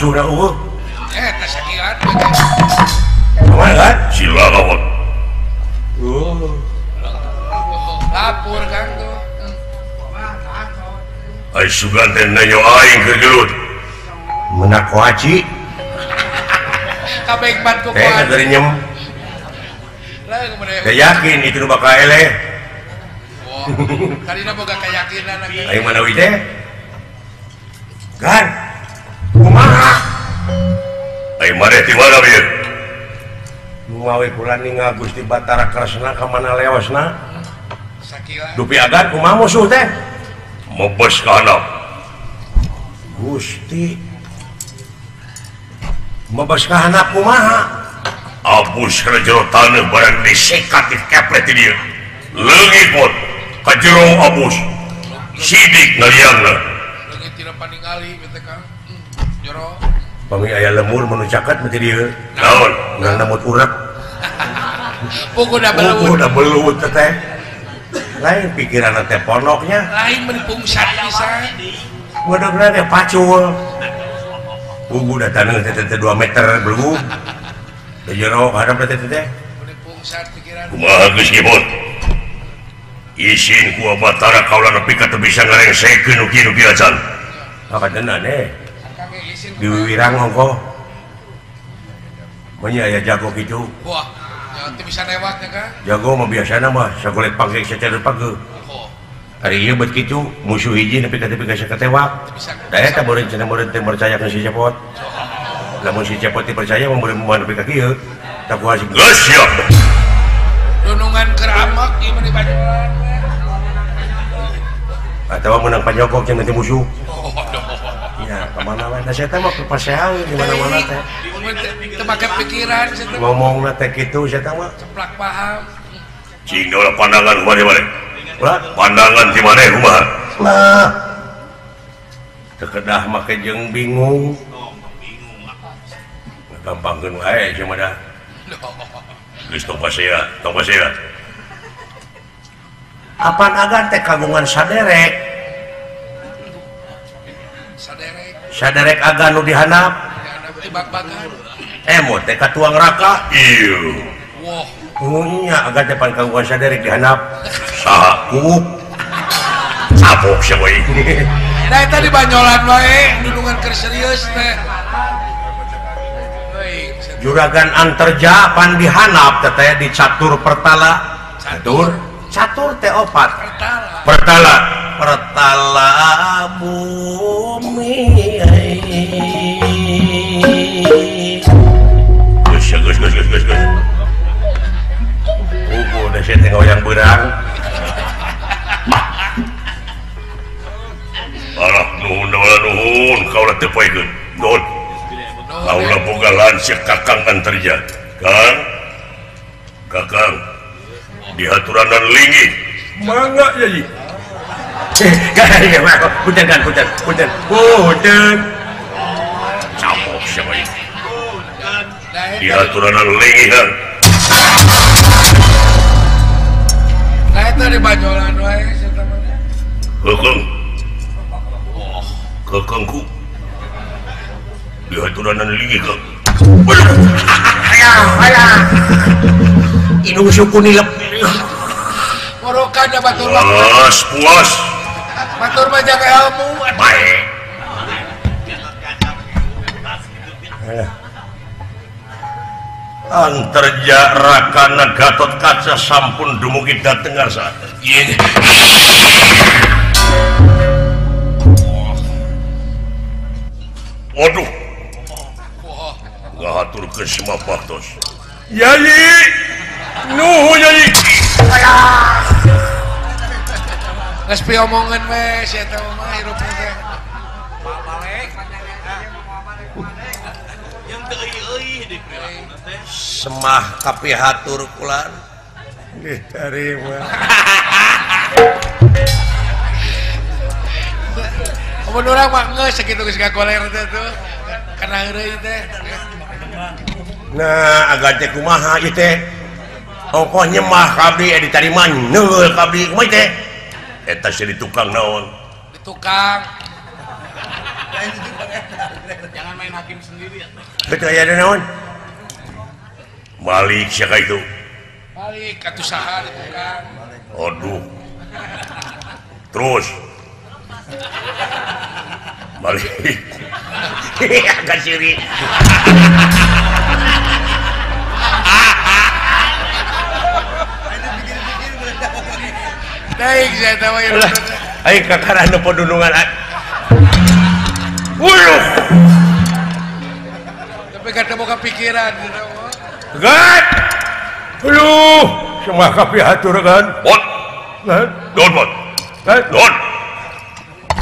musuh na eueuh. Eta sakian. Kumaha kan? Sila lawan. Lapor Kang tuh. Ai sugan teh nanyo aing keur gelut. Menak kuaci. Kabeh ban ku Teh dari nyem. Lah kemudian. Teh yakin itu nu bakal eleh. Wah, karina boga keyakinan lagi. Aing manawi teh. Kan. Kumaha? Ai mare ti mana bieu? Nu mawe kula ningal Gusti Batara Kresna ka mana lewasna? Sakila. Dupi agan kumaha musuh teh? Mebes ka handap. Gusti. Mebes ka handap kumaha? Abus kana jero taneuh barang disekat di keplet ti dieu. Leungit pot ka jero abus. Sidik ngaliangna. Leungit tidak paningali bete Kang. Jero. Pami aya lemur menu caket mati dieu. Naon? Ngan namut urek. Pugu da Oh, belut. udah belut teh. Lain pikiran teh ponoknya. Lain menipungsat pisan. Bener-bener teh pacul. Bugu da taneuh teh 2 meter belut. Da jero hadap teh teh. Menipungsat pikiran. Kumaha geus Kipot? Isin ku Batara kaula nepi ka teu bisa ngarengsekeun ugi-ugi acan. Apa tenan Kang izin. di Wirang ongko. Manya aya jago kitu. Wah, ya teu bisa newaknya Kang. Jago mah biasana mah sagolet pangke sacara page. Oh, Ari ieu bet kitu musuh hiji nepi ka sakatewak. teu bisa. Da eta meureun cenah meureun teh percaya ka si Cepot. Lamun si Cepot dipercaya mah meureun nepi ka kieu. Tak kuasa Geus siap. Dunungan keramak ieu mah di Banyolan we. atawa menang panyokok yang nanti musuh. Oh, Ya, kemana wae. Nah, saya teh mah kepasehan di mana-mana teh. teu make pikiran situ. Ngomongna teh kitu saya teh mah. Ceplak paham. Cing ulah pandangan kumane-mane. Ulah, Pandangan ti maneh kumaha? nah. Tekedah make jeung bingung. Gampangkeun wae cenah dah. Geus tong pasea, tong pasea. Apaan agan teh kagungan saderek. Saderek Saderek agan nu dihanap. ada tibak-bakan. Emot teh katuang raka. Ieu. Wah, Nya agan teh pan kagungan saderek dihanap. Saha? Kuuk. Sabok sia we. nah eta di Banyolan wae dunungan keur serius teh. Euy, Juragan Anterja pan dihanap teh di catur pertala. Catur teh opat. pertala. Pertala. Pertala bumi. Geus. Udah saya tengok yang berang. Alah nuhun kaula teu paekeun. Nuhun. Kaula boga lansir Kakang Anterja. Kakang dihaturanan linggih. Mangga jadi. Punten. Sabok sia we. Nah, eta Dihaturanan linggihan. di Banyolan wae situ mah. Kakangku dihaturanan linggih Kang. Ini suku nilep. Morokan da batur Puas. batur mah jaga ilmu. Baik. Anterja Rakana Gatot Kaca sampun dumugi dateng ngarsa. Ieu. Waduh, Wah, ngahaturkeun semua baktos. Yai. Nuhun Nyai. geus piomongan we sia eta mah hirupna teh. Semah kapihatur kulan. Diterima. Mun urang mah geus sakitu geus gagoler teh tuh. Kana heureuy teh. Nah, agak teh kumaha ieu teh? Ongkoh nyemah kabdi ditarima neul kabdi kumaha teh? Eta si tukang naon? Di tukang. betul aya naon balik siapa itu balik katu saha itu kan aduh terus balik agak siri daik saya tahu ya aing kakarana pedunungan wuluh tapi kada mau kepikiran gan aduh semua kapi hatur kan bot gan don bot gan don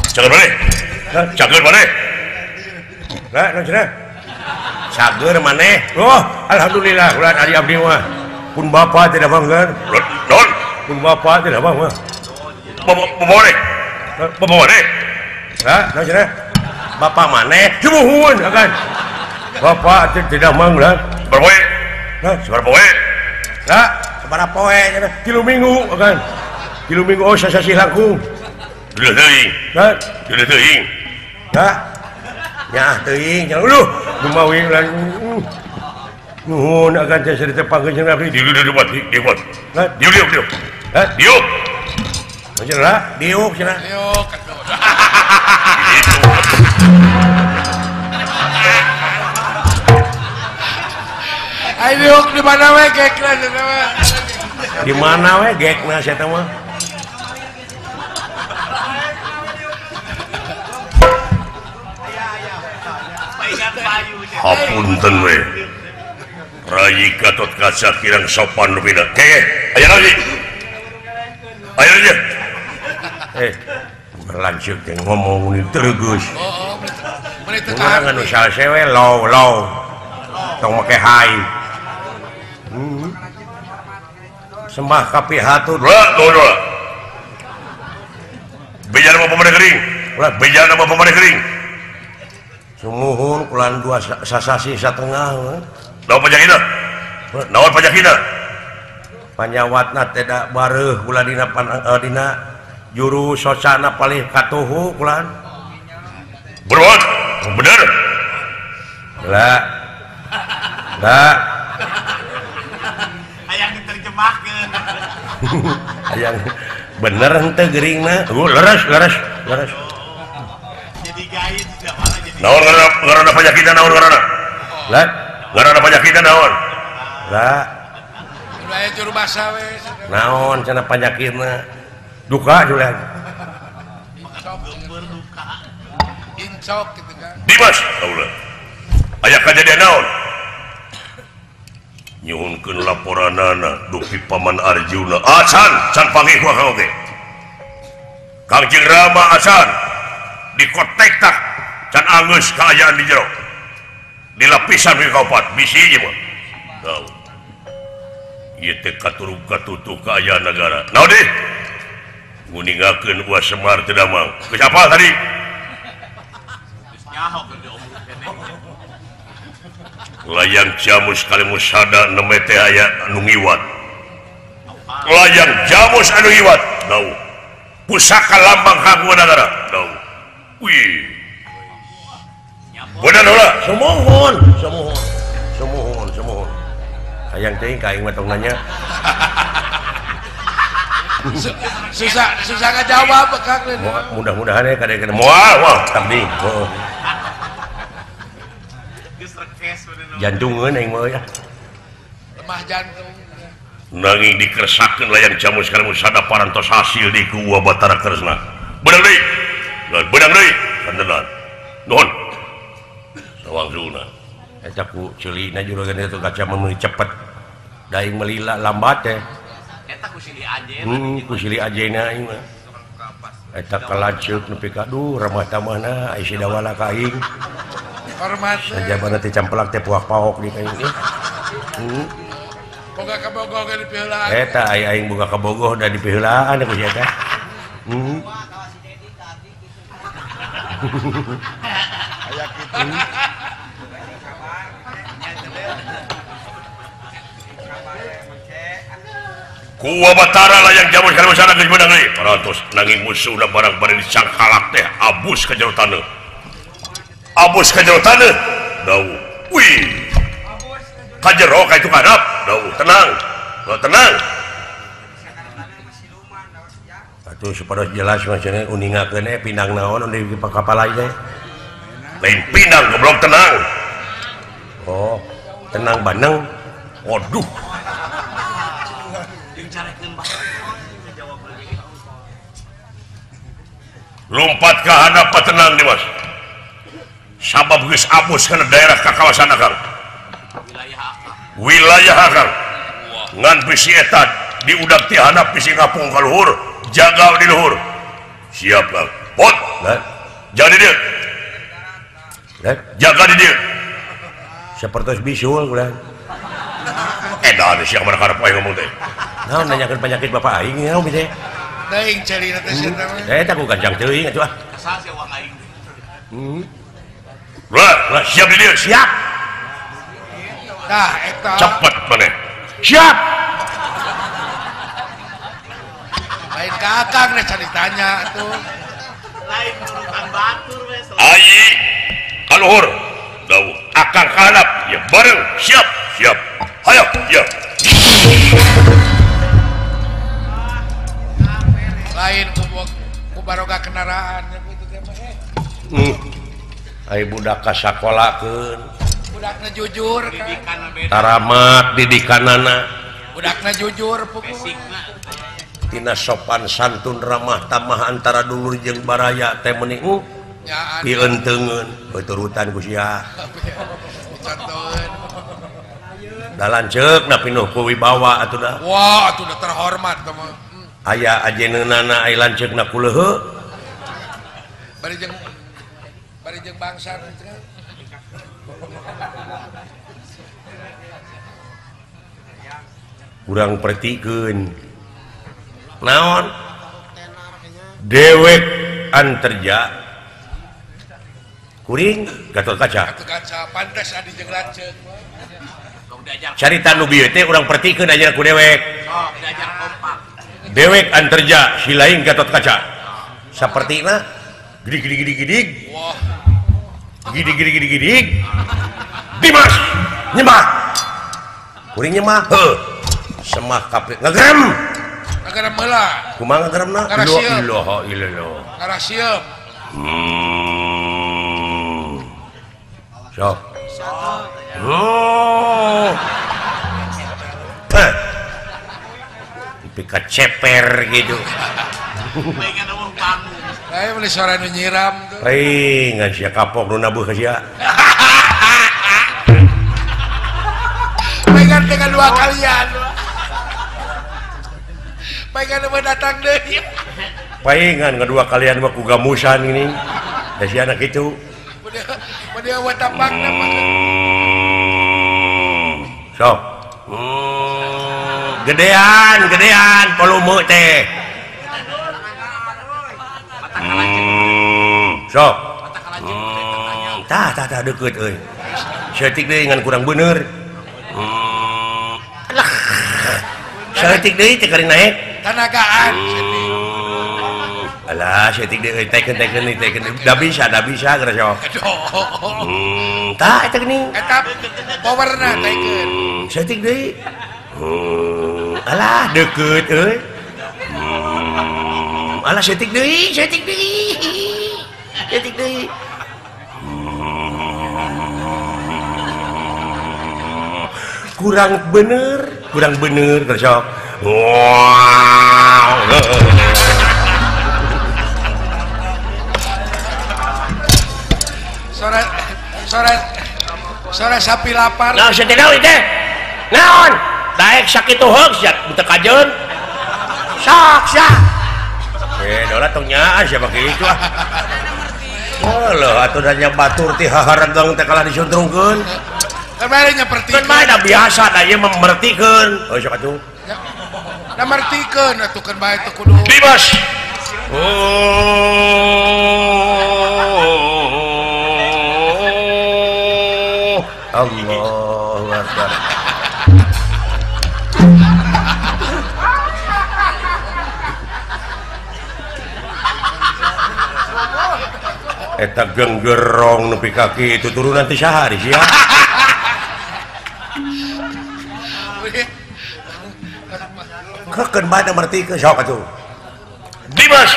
cager balik cager balik gan cenah cager maneh oh alhamdulillah ulah ari abdi mah pun bapa tidak banggar don pun bapa tidak banggar bawa deh bawa deh ha cenah bapa maneh sumuhun akan bapa tidak manggar berpoe sebar poe ha sabaraha poe cenah 3 minggu akan 3 minggu oh sasasi langkung udah teuing ha udah teuing ha nya teuing jangan lu dumawi lan nuhun akan teh cerita panggeun abdi dibuat ha diuk ha diuk cenah diuk cenah ayo kado itu ayo di mana we kekna di mana we gekna saya teh mah hapunten we Rai Gatot Kaca kirang sopan rupina keke aya lagi ayo aja berlanjut yang ngomong ini terus menit kumaha anu salsewe low tong make hai sembah kapi hatur Dua. Bejar apa pemain kering? Bejar apa pemain kering? sumuhun kulan 2 sasasi satengah Naon pajakina? Naon pajakina? panyawatna tidak bareuh kula dina juru socana palih katuhu kulan Berbuat? Bener? lah yang diterjemahkan yang bener henteu geuringna leres jadi gaib tidak malah jadi Naon ngaranna pajakina naon ngaranna? lah Ngaranna pajakina naon? lah aya juru basa we naon cenah panyakitna duka julean incok gitu kan Dimas, taula. Aya kajadian naon? Nyuhunkeun laporanana dupi paman Arjuna. Acan, can panggih ku kang oge. Kangjeng Rama acan dikotek-tak can angeus kaayaan di jero. Di lapisan ke kaopat bisi ieu mah. Tahu. Ieu teh katurug katutu kaayaan negara. Naon deui? Nguningakeun Uas Semar teu damang. Geus apal tadi? nyaho ke diomongkan Layang jamus kalimus sada nemete aya anu ngiwat. Layang jamus anu ngiwat. Dau. Pusaka lambang kagungan negara. Dau. Wih. Bener ulah. Semuhun. Hayang teuing ka aing mah tong nanya. susah ngajawab Kang Mudah-mudahan ya kadang-kadang Moal. tabdi. Heeh. geus rekes bener Jantungeun aing mah ya. lemah jantung Nanging dikeresakeun layang jamus kalimus sada parantos hasil di Gua Batara Kresna. Bener deui. Bener deui. Kandenan. Nuhun. Sawangsuna. Eta ku ceulina juragan itu kaca meuni cepet. Da aing melila lambat teh. eta ku silih aja Ku silih ajena aing mah. Eta kalanceuk nepi ka duh ramah tamahna ai sidawala ka aing. hormat Sajabana teh camplak teh puak-paok di aing ieu. boga kabogoh ge dipeulaan Eta aing boga kabogoh da dipiheulaan ku sia teh. Gua Batara layang jamus kalimus sada geus beunang deui. Parantos nanging musuhna barang-barang dicangkalak teh abus ka jero taneuh. Abus ka jero taneuh dawu wih kajero ka itu kadap dawu tenang tenang atuh supaya jelas macamnya uningakeun pinang naon di kapal aja lain pinang goblok tenang oh tenang baneng waduh lompat ke handap tenang nih mas sabab geus abus kana daerah ka kawasan akang wilayah akang ngan bisi eta diudag ti handap bisi ngapung ka luhur jaga di luhur siap kang pot jaga di dieu jaga di dieu seperti bisul udah edan siang mana karep wae ngomong teh naon nanyakeun penyakit bapak aing naon bisa Daing cari nanti siapa? tak ku gancang teuing atuh ah Asal sih uang aing. lah siap di dieu siap Nah, eta. cepet maneh siap Lain kakak nih cari tanya tuh. Lain urutan batur wes. ayi kaluhur dawu akang kanap ya bareng siap siap hayo ya Lain ku baroga kendaraan itu teh mah. ai budak ka sakolakeun Budakna jujur kan. Pendidikan beda. taramat didikanana Budakna jujur pokok. Basicna. tina sopan santun ramah tamah antara dulur jeung baraya teh meuni Ya dieunteugeun beuturutan ku sia contohin. da lanceuk na pinuh ku wibawa atuh da Wah, itu udah terhormat teman. aya ajeunana ai lanceukna ku leuheu Bari jeung bangsa gitu kan. urang pertikeun naon dewek anterja kuring Gatot Kaca Atuh kaca pantes adi jeung lanceuk. Kau diajar, carita nu bieu teh urang pertikeun aja ku dewek oh diajar kompak. dewek anterja si lain Gatot Kaca sapertina gidig Wah, gidig Dimas nyemah kuring nyemah semah kapri ngagram negara meula. kumaha ngagamna Ngarasieun. ilaha illallah Ngarasieum. sok oh tapi keceper gitu Pengen ngomong panggung. Lain beli suara nu nyiram tuh. ngan sia kapok nu nabuh ka sia Pengen dengan dua kalian. Pengen mau datang deh. paingan kedua kalian mah ku gamusan ini da si anak itu Dia buat tampang nama. sok gedean volume teh sok tah deukeut euy seutik deui ngan kurang bener alah seutik deui teh kari naek Tenagaan. alah seutik deui teken da bisa geura sok tah eta geuning Etap powerna taikeun. seutik deui alah deukeut euy alah seutik deui kurang bener geura sok wow Sore sapi lapar. nah setelah itu teh naon daek sakitu heug sia teu kajeun sok dola tong nyaan siapa kitu ah atuh da nya batur ti haharegang teh kalah disuntrungkeun Kemarin nyeperti. kan mah da biasa da ieu memertikeun oh sok atuh Da mertikeun atuh kan bae teu kudu. Dimas Allahu Akbar eta genggerong nepi kaki itu turun nanti sehari sih ya. Kekeun bae mertikeun sok atuh. Dimas.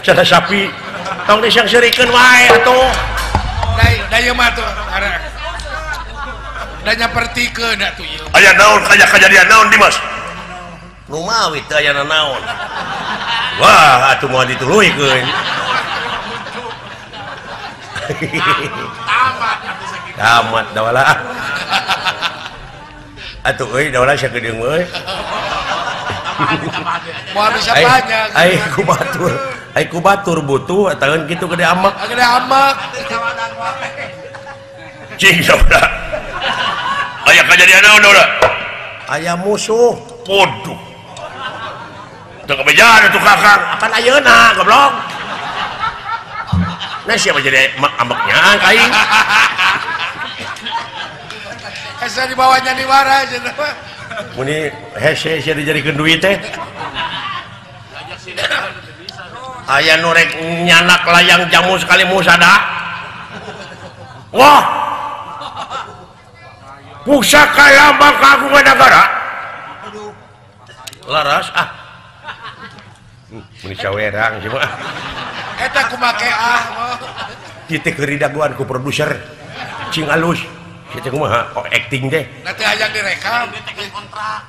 Sada sapi. Tong disang serikeun wae atuh. Daya mah tuh. Danya pertikeun atuh ieu. Aya naon kajadian naon Dimas? Nu mawit teh aya naon. Wah, atuh moal dituluykeun. Tamat da wala. Atuh euy da wala sakedeung euy. Moal bisa banyak. Ai ku batur butuh ataeun kitu gede amak. Gede amak. Cing saudara. Aya kajadian naon da? Aya musuh. Poduh. Teu kabejaan atuh Kakang. Akan ayeuna goblok. Nah siapa jadi ambeknya kaing. Asa dibawanya di wara cenah. Muni hese sia dijadikeun duit teh. Aya nu rek nyanak layang jamu sekali musada. Wah. Pusaka lambang kagungan negara. Laras ah. Muni sawerang sih mah. Eta kumake Kitu keur didaguan ku produser. Cing alus. Kitu kumaha acting teh. nanti hayang direkam.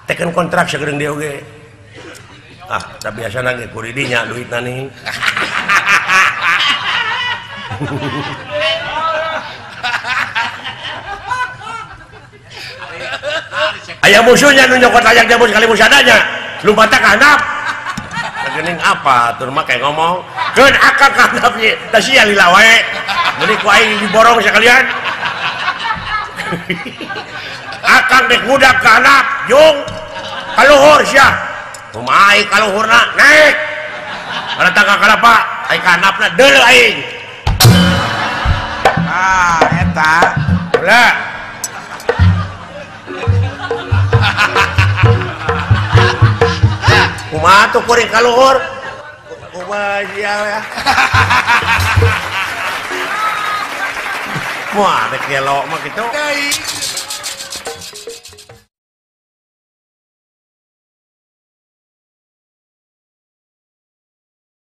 Teken kontrak sagedeung dia oge. Ah, da biasana ge ku didinya duitna nih. Aya musuhnya nu nyokot layang jamu sekali musadanya. Lumpata ka handap. Geuning apa tur mah kayak ngomong. Keun akang ka handap ieu. Da sia lila wae. Meni ku aing diborong sakalian. Akang dek budak ka handap, jung. Kaluhur sia. Kumaha ai kaluhurna naik. Kada tangga kalapa, ai ka handapna deuleu aing. Ah, eta. Ulah. Kumaha tuh kuring kaluhur? Kumaha sia ya. Moal rek gelo mah kitu.